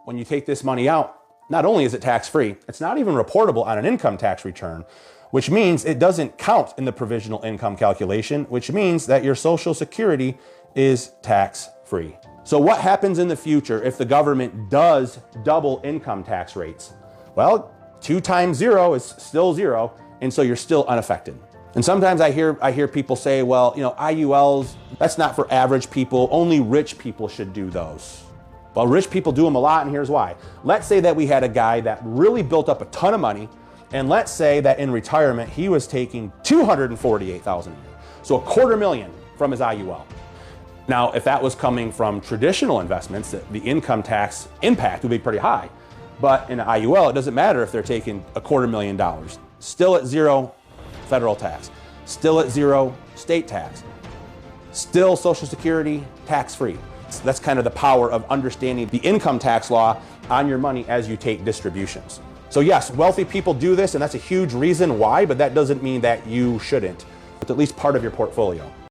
when you take this money out, not only is it tax-free, it's not even reportable on an income tax return, which means it doesn't count in the provisional income calculation, which means that your Social Security is tax-free. So what happens in the future if the government does double income tax rates? Well, 2 times 0 is still 0, and so you're still unaffected. And sometimes I hear people say, well, IULs, that's not for average people, only rich people should do those. Well, rich people do them a lot, and here's why. Let's say that we had a guy that really built up a ton of money, and let's say that in retirement he was taking $248,000 a year, so $250,000 from his IUL. Now, if that was coming from traditional investments, the income tax impact would be pretty high. But in an IUL, it doesn't matter if they're taking $250,000. Still at 0 federal tax, still at 0 state tax, still Social Security tax-free. So that's kind of the power of understanding the income tax law on your money as you take distributions. So yes, wealthy people do this, and that's a huge reason why, but that doesn't mean that you shouldn't. It's at least part of your portfolio.